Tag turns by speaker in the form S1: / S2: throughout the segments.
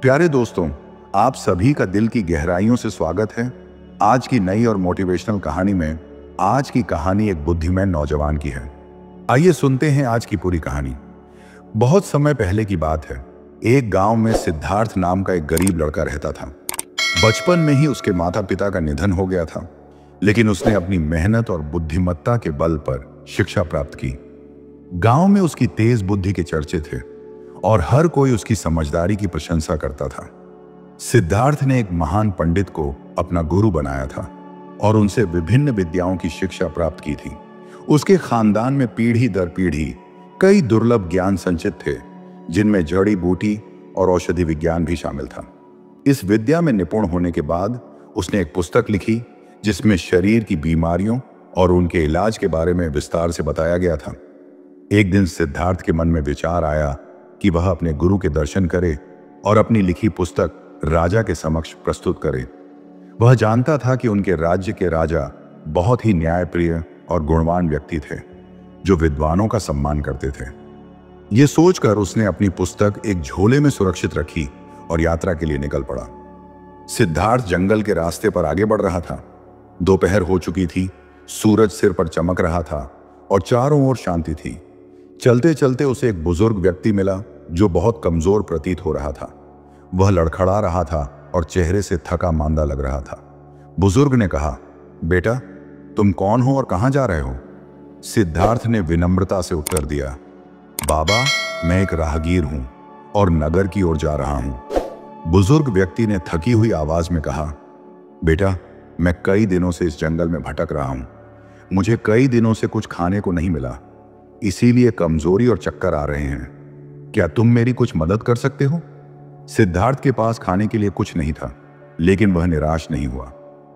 S1: प्यारे दोस्तों, आप सभी का दिल की गहराइयों से स्वागत है। आज की नई और मोटिवेशनल कहानी में आज की कहानी एक बुद्धिमान नौजवान की है। आइए सुनते हैं आज की पूरी कहानी। बहुत समय पहले की बात है। एक गांव में सिद्धार्थ नाम का एक गरीब लड़का रहता था। बचपन में ही उसके माता पिता का निधन हो गया था, लेकिन उसने अपनी मेहनत और बुद्धिमत्ता के बल पर शिक्षा प्राप्त की। गांव में उसकी तेज बुद्धि के चर्चे थे और हर कोई उसकी समझदारी की प्रशंसा करता था। सिद्धार्थ ने एक महान पंडित को अपना गुरु बनाया था और उनसे विभिन्न विद्याओं की शिक्षा प्राप्त की थी। उसके खानदान में पीढ़ी दर पीढ़ी कई दुर्लभ ज्ञान संचित थे, जिनमें जड़ी बूटी और औषधि विज्ञान भी शामिल था। इस विद्या में निपुण होने के बाद उसने एक पुस्तक लिखी, जिसमें शरीर की बीमारियों और उनके इलाज के बारे में विस्तार से बताया गया था। एक दिन सिद्धार्थ के मन में विचार आया कि वह अपने गुरु के दर्शन करे और अपनी लिखी पुस्तक राजा के समक्ष प्रस्तुत करे। वह जानता था कि उनके राज्य के राजा बहुत ही न्यायप्रिय और गुणवान व्यक्ति थे, जो विद्वानों का सम्मान करते थे। ये सोचकर उसने अपनी पुस्तक एक झोले में सुरक्षित रखी और यात्रा के लिए निकल पड़ा। सिद्धार्थ जंगल के रास्ते पर आगे बढ़ रहा था। दोपहर हो चुकी थी, सूरज सिर पर चमक रहा था और चारों ओर शांति थी। चलते चलते उसे एक बुजुर्ग व्यक्ति मिला, जो बहुत कमजोर प्रतीत हो रहा था। वह लड़खड़ा रहा था और चेहरे से थका मांदा लग रहा था। बुजुर्ग ने कहा, बेटा, तुम कौन हो और कहां जा रहे हो? सिद्धार्थ ने विनम्रता से उत्तर दिया, बाबा, मैं एक राहगीर हूं और नगर की ओर जा रहा हूं। बुजुर्ग व्यक्ति ने थकी हुई आवाज में कहा, बेटा, मैं कई दिनों से इस जंगल में भटक रहा हूं। मुझे कई दिनों से कुछ खाने को नहीं मिला, इसीलिए कमजोरी और चक्कर आ रहे हैं। क्या तुम मेरी कुछ मदद कर सकते हो? सिद्धार्थ के पास खाने के लिए कुछ नहीं था, लेकिन वह निराश नहीं हुआ।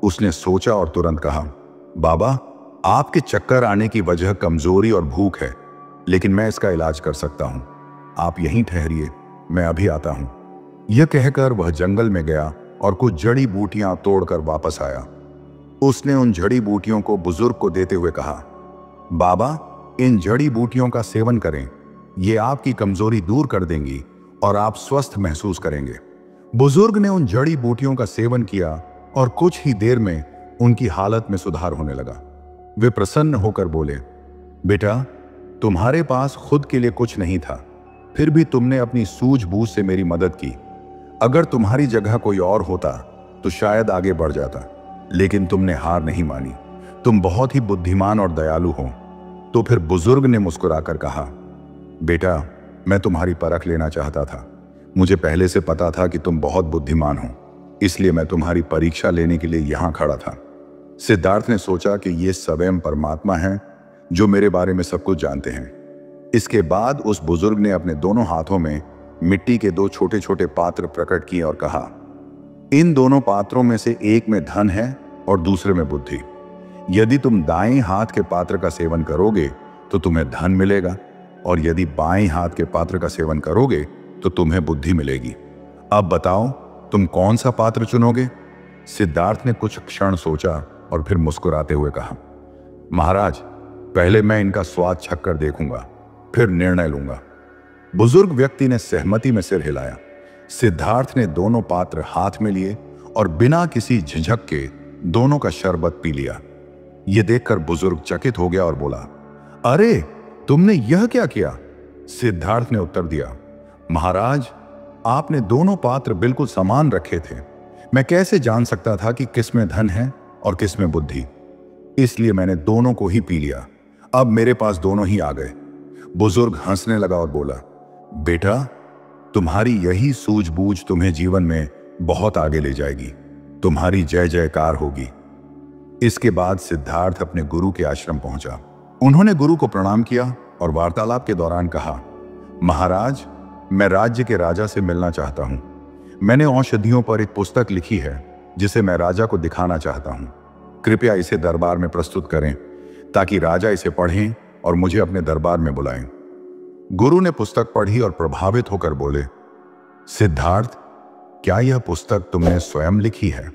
S1: उसने सोचा और तुरंत कहा, बाबा, आपके चक्कर आने की वजह कमजोरी और भूख है, लेकिन मैं इसका इलाज कर सकता हूं। आप यहीं ठहरिए, मैं अभी आता हूं। यह कहकर वह जंगल में गया और कुछ जड़ी बूटियां तोड़कर वापस आया। उसने उन जड़ी बूटियों को बुजुर्ग को देते हुए कहा, बाबा, इन जड़ी बूटियों का सेवन करें, ये आपकी कमजोरी दूर कर देंगी और आप स्वस्थ महसूस करेंगे। बुजुर्ग ने उन जड़ी बूटियों का सेवन किया और कुछ ही देर में उनकी हालत में सुधार होने लगा। वे प्रसन्न होकर बोले, बेटा, तुम्हारे पास खुद के लिए कुछ नहीं था, फिर भी तुमने अपनी सूझबूझ से मेरी मदद की। अगर तुम्हारी जगह कोई और होता तो शायद आगे बढ़ जाता, लेकिन तुमने हार नहीं मानी। तुम बहुत ही बुद्धिमान और दयालु हो। तो फिर बुजुर्ग ने मुस्कुराकर कहा, बेटा, मैं तुम्हारी परख लेना चाहता था। मुझे पहले से पता था कि तुम बहुत बुद्धिमान हो, इसलिए मैं तुम्हारी परीक्षा लेने के लिए यहां खड़ा था। सिद्धार्थ ने सोचा कि ये स्वयं परमात्मा हैं, जो मेरे बारे में सब कुछ जानते हैं। इसके बाद उस बुजुर्ग ने अपने दोनों हाथों में मिट्टी के दो छोटे छोटे पात्र प्रकट किए और कहा, इन दोनों पात्रों में से एक में धन है और दूसरे में बुद्धि। यदि तुम दाएं हाथ के पात्र का सेवन करोगे तो तुम्हें धन मिलेगा, और यदि बाएं हाथ के पात्र का सेवन करोगे तो तुम्हें बुद्धि मिलेगी। अब बताओ, तुम कौन सा पात्र चुनोगे? सिद्धार्थ ने कुछ क्षण सोचा और फिर मुस्कुराते हुए कहा, महाराज, पहले मैं इनका स्वाद चखकर देखूंगा, फिर निर्णय लूंगा। बुजुर्ग व्यक्ति ने सहमति में सिर हिलाया। सिद्धार्थ ने दोनों पात्र हाथ में लिए और बिना किसी झिझक के दोनों का शरबत पी लिया। यह देखकर बुजुर्ग चकित हो गया और बोला, अरे, तुमने यह क्या किया? सिद्धार्थ ने उत्तर दिया, महाराज, आपने दोनों पात्र बिल्कुल समान रखे थे। मैं कैसे जान सकता था कि किसमें धन है और किसमें बुद्धि? इसलिए मैंने दोनों को ही पी लिया। अब मेरे पास दोनों ही आ गए। बुजुर्ग हंसने लगा और बोला, बेटा, तुम्हारी यही सूझबूझ तुम्हें जीवन में बहुत आगे ले जाएगी। तुम्हारी जय जयकार होगी। इसके बाद सिद्धार्थ अपने गुरु के आश्रम पहुंचा। उन्होंने गुरु को प्रणाम किया और वार्तालाप के दौरान कहा, महाराज, मैं राज्य के राजा से मिलना चाहता हूं। मैंने औषधियों पर एक पुस्तक लिखी है, जिसे मैं राजा को दिखाना चाहता हूं। कृपया इसे दरबार में प्रस्तुत करें, ताकि राजा इसे पढ़ें और मुझे अपने दरबार में बुलाएं। गुरु ने पुस्तक पढ़ी और प्रभावित होकर बोले, सिद्धार्थ, क्या यह पुस्तक तुमने स्वयं लिखी है?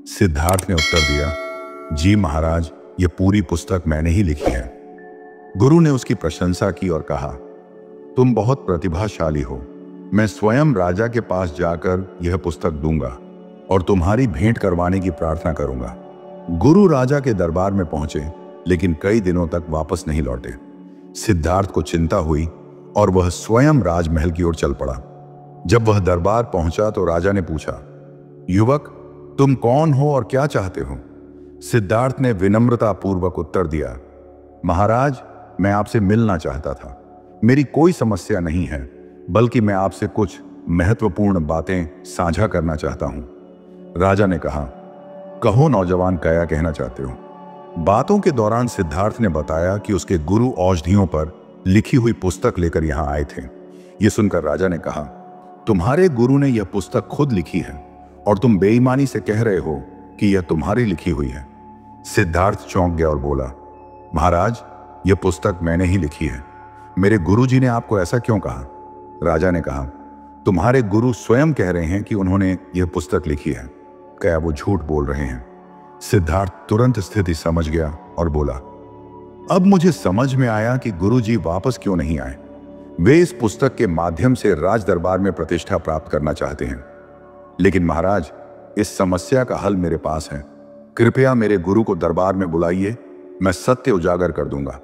S1: सिद्धार्थ ने उत्तर दिया, जी महाराज, यह पूरी पुस्तक मैंने ही लिखी है। गुरु ने उसकी प्रशंसा की और कहा, तुम बहुत प्रतिभाशाली हो। मैं स्वयं राजा के पास जाकर यह पुस्तक दूंगा और तुम्हारी भेंट करवाने की प्रार्थना करूंगा। गुरु राजा के दरबार में पहुंचे, लेकिन कई दिनों तक वापस नहीं लौटे। सिद्धार्थ को चिंता हुई और वह स्वयं राजमहल की ओर चल पड़ा। जब वह दरबार पहुंचा तो राजा ने पूछा, युवक, तुम कौन हो और क्या चाहते हो? सिद्धार्थ ने विनम्रता पूर्वक उत्तर दिया, महाराज, मैं आपसे मिलना चाहता था। मेरी कोई समस्या नहीं है, बल्कि मैं आपसे कुछ महत्वपूर्ण बातें साझा करना चाहता हूं। राजा ने कहा, कहो नौजवान, क्या कहना चाहते हो? बातों के दौरान सिद्धार्थ ने बताया कि उसके गुरु औषधियों पर लिखी हुई पुस्तक लेकर यहां आए थे। यह सुनकर राजा ने कहा, तुम्हारे गुरु ने यह पुस्तक खुद लिखी है और तुम बेईमानी से कह रहे हो कि यह तुम्हारी लिखी हुई है। सिद्धार्थ चौंक गया और बोला, महाराज, यह पुस्तक मैंने ही लिखी है। मेरे गुरुजी ने आपको ऐसा क्यों कहा? राजा ने कहा, तुम्हारे गुरु स्वयं कह रहे हैं कि उन्होंने यह पुस्तक लिखी है। क्या वो झूठ बोल रहे हैं? सिद्धार्थ तुरंत स्थिति समझ गया और बोला, अब मुझे समझ में आया कि गुरुजी वापस क्यों नहीं आए। वे इस पुस्तक के माध्यम से राज दरबार में प्रतिष्ठा प्राप्त करना चाहते हैं। लेकिन महाराज, इस समस्या का हल मेरे पास है। कृपया मेरे गुरु को दरबार में बुलाइए, मैं सत्य उजागर कर दूंगा।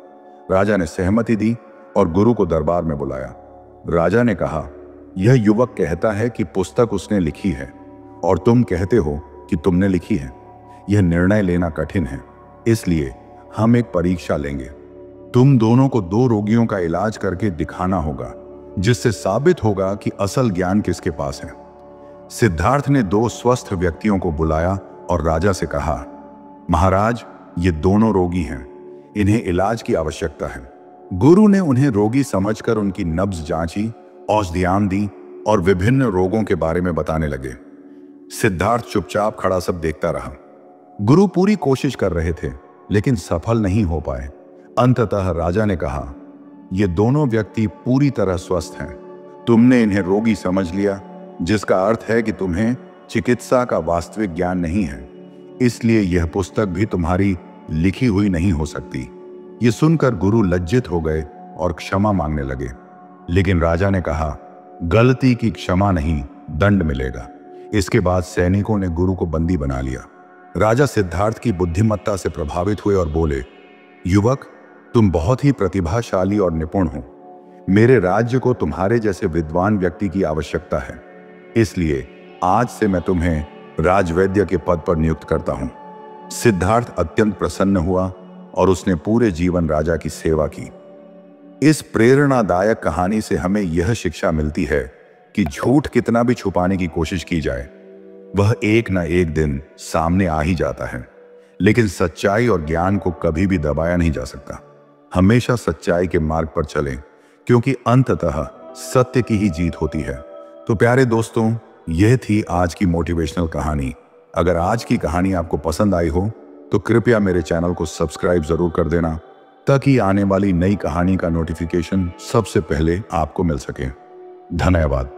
S1: राजा ने सहमति दी और गुरु को दरबार में बुलाया। राजा ने कहा, यह युवक कहता है कि पुस्तक उसने लिखी है और तुम कहते हो कि तुमने लिखी है। यह निर्णय लेना कठिन है, इसलिए हम एक परीक्षा लेंगे। तुम दोनों को 2 रोगियों का इलाज करके दिखाना होगा, जिससे साबित होगा कि असल ज्ञान किसके पास है। सिद्धार्थ ने 2 स्वस्थ व्यक्तियों को बुलाया और राजा से कहा, महाराज, ये दोनों रोगी हैं, इन्हें इलाज की आवश्यकता है। गुरु ने उन्हें रोगी समझकर उनकी नब्ज जांची, औषधियां दी और विभिन्न रोगों के बारे में बताने लगे। सिद्धार्थ चुपचाप खड़ा सब देखता रहा। गुरु पूरी कोशिश कर रहे थे, लेकिन सफल नहीं हो पाए। अंततः राजा ने कहा, ये दोनों व्यक्ति पूरी तरह स्वस्थ हैं। तुमने इन्हें रोगी समझ लिया, जिसका अर्थ है कि तुम्हें चिकित्सा का वास्तविक ज्ञान नहीं है। इसलिए यह पुस्तक भी तुम्हारी लिखी हुई नहीं हो सकती। ये सुनकर गुरु लज्जित हो गए और क्षमा मांगने लगे। लेकिन राजा ने कहा, गलती की क्षमा नहीं, दंड मिलेगा। इसके बाद सैनिकों ने गुरु को बंदी बना लिया। राजा सिद्धार्थ की बुद्धिमत्ता से प्रभावित हुए और बोले, युवक, तुम बहुत ही प्रतिभाशाली और निपुण हो। मेरे राज्य को तुम्हारे जैसे विद्वान व्यक्ति की आवश्यकता है। इसलिए आज से मैं तुम्हें राजवैद्य के पद पर नियुक्त करता हूं। सिद्धार्थ अत्यंत प्रसन्न हुआ और उसने पूरे जीवन राजा की सेवा की। इस प्रेरणादायक कहानी से हमें यह शिक्षा मिलती है कि झूठ कितना भी छुपाने की कोशिश की जाए, वह एक न एक दिन सामने आ ही जाता है। लेकिन सच्चाई और ज्ञान को कभी भी दबाया नहीं जा सकता। हमेशा सच्चाई के मार्ग पर चलें, क्योंकि अंततः सत्य की ही जीत होती है। तो प्यारे दोस्तों, यह थी आज की मोटिवेशनल कहानी। अगर आज की कहानी आपको पसंद आई हो तो कृपया मेरे चैनल को सब्सक्राइब जरूर कर देना, ताकि आने वाली नई कहानी का नोटिफिकेशन सबसे पहले आपको मिल सके। धन्यवाद।